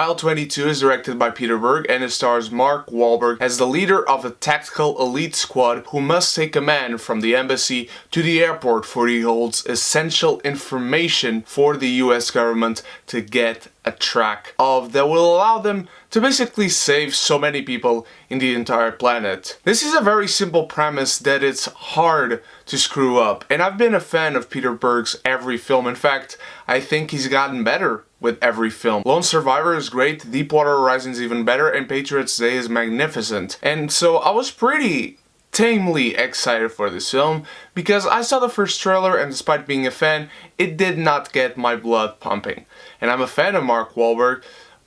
Mile 22 is directed by Peter Berg and it stars Mark Wahlberg as the leader of a tactical elite squad who must take a man from the embassy to the airport for he holds essential information for the US government to get a track of that will allow them to basically save so many people in the entire planet. This is a very simple premise that it's hard to screw up, and I've been a fan of Peter Berg's every film. In fact, I think he's gotten better with every film. Lone Survivor is great, Deepwater Horizon is even better, and Patriots Day is magnificent. And so I was pretty tamely excited for this film because I saw the first trailer and despite being a fan, it did not get my blood pumping. And I'm a fan of Mark Wahlberg,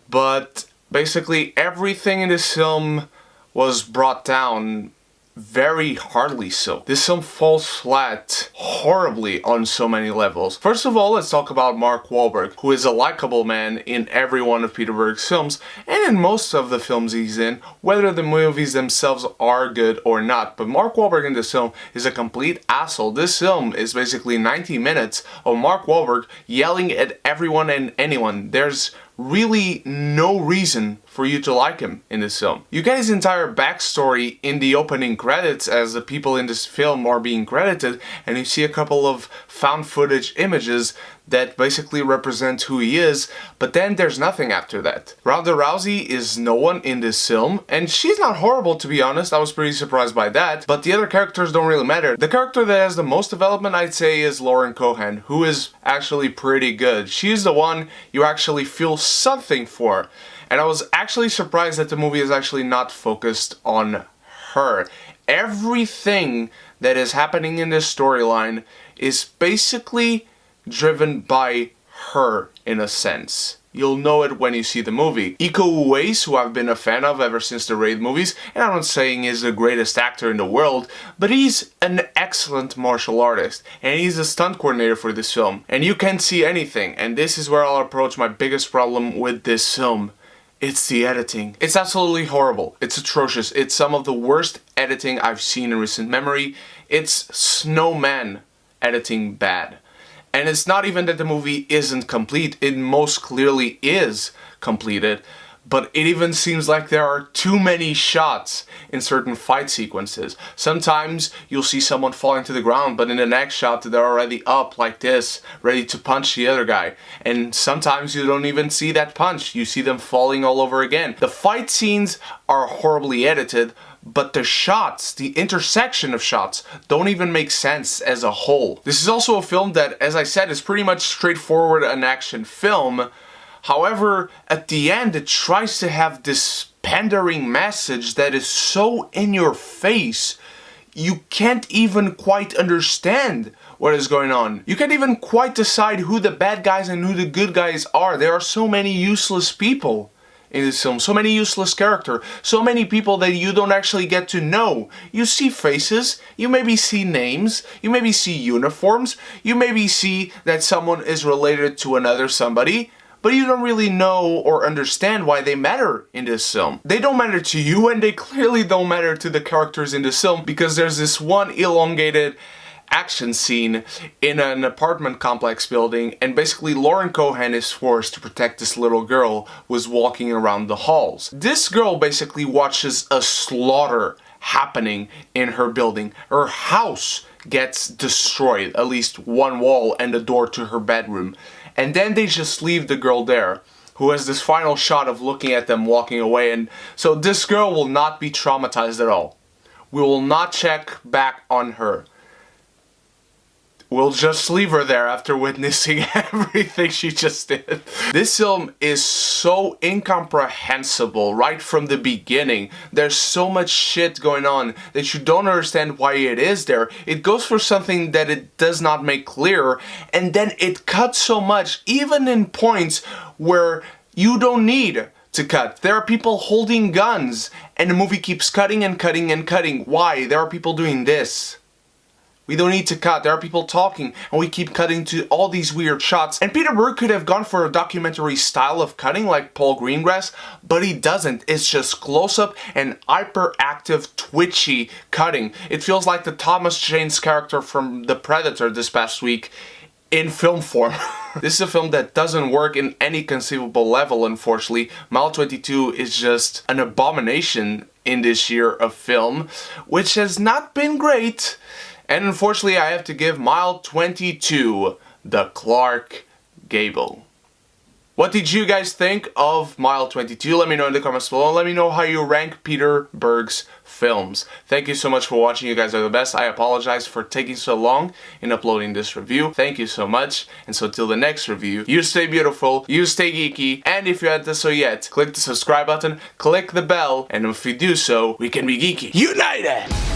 but basically everything in this film was brought down very hardly so. This film falls flat horribly on so many levels. First of all, let's talk about Mark Wahlberg, who is a likable man in every one of Peter Berg's films and in most of the films he's in, whether the movies themselves are good or not. But Mark Wahlberg in this film is a complete asshole. This film is basically 90 minutes of Mark Wahlberg yelling at everyone and anyone. There's really no reason for you to like him in this film. You get his entire backstory in the opening credits as the people in this film are being credited, and you see a couple of found footage images that basically represent who he is, but then there's nothing after that. Ronda Rousey is no one in this film, and she's not horrible, to be honest. I was pretty surprised by that, but the other characters don't really matter. The character that has the most development, I'd say, is Lauren Cohan, who is actually pretty good. She's the one you actually feel something for, and I was actually surprised that the movie is actually not focused on her. Everything that is happening in this storyline is basically driven by her, in a sense. You'll know it when you see the movie. Iko Uwais, who I've been a fan of ever since the Raid movies, and I'm not saying he's the greatest actor in the world, but he's an excellent martial artist, and he's a stunt coordinator for this film. And you can't see anything, and this is where I'll approach my biggest problem with this film. It's the editing. It's absolutely horrible. It's atrocious. It's some of the worst editing I've seen in recent memory. It's Snowman editing bad. And it's not even that the movie isn't complete, it most clearly is completed, but it even seems like there are too many shots in certain fight sequences. Sometimes you'll see someone falling to the ground, but in the next shot they're already up like this, ready to punch the other guy. And sometimes you don't even see that punch, you see them falling all over again. The fight scenes are horribly edited, but the shots, the intersection of shots, don't even make sense as a whole. This is also a film that, as I said, is pretty much straightforward an action film. However, at the end it tries to have this pandering message that is so in your face, you can't even quite understand what is going on. You can't even quite decide who the bad guys and who the good guys are. There are so many useless people in this film, so many useless characters, so many people that you don't actually get to know. You see faces, you maybe see names, you maybe see uniforms, you maybe see that someone is related to another somebody, but you don't really know or understand why they matter in this film. They don't matter to you, and they clearly don't matter to the characters in this film, because there's this one elongated action scene in an apartment complex building, and basically Lauren Cohan is forced to protect this little girl who is walking around the halls. This girl basically watches a slaughter happening in her building. Her house gets destroyed, at least one wall and the door to her bedroom. And then they just leave the girl there, who has this final shot of looking at them walking away. And so this girl will not be traumatized at all. We will not check back on her. We'll just leave her there after witnessing everything she just did. This film is so incomprehensible right from the beginning. There's so much shit going on that you don't understand why it is there. It goes for something that it does not make clear, and then it cuts so much, even in points where you don't need to cut. There are people holding guns, and the movie keeps cutting and cutting and cutting. Why? There are people doing this. We don't need to cut. There are people talking, and we keep cutting to all these weird shots. And Peter Berg could have gone for a documentary style of cutting like Paul Greengrass, but he doesn't. It's just close-up and hyperactive, twitchy cutting. It feels like the Thomas Jane's character from The Predator this past week in film form. This is a film that doesn't work in any conceivable level, unfortunately. Mile 22 is just an abomination in this year of film, which has not been great. And unfortunately, I have to give Mile 22 the Clark Gable. What did you guys think of Mile 22? Let me know in the comments below. Let me know how you rank Peter Berg's films. Thank you so much for watching. You guys are the best. I apologize for taking so long in uploading this review. Thank you so much. And so till the next review, you stay beautiful, you stay geeky, and if you haven't done so yet, click the subscribe button, click the bell, and if you do so, we can be geeky united!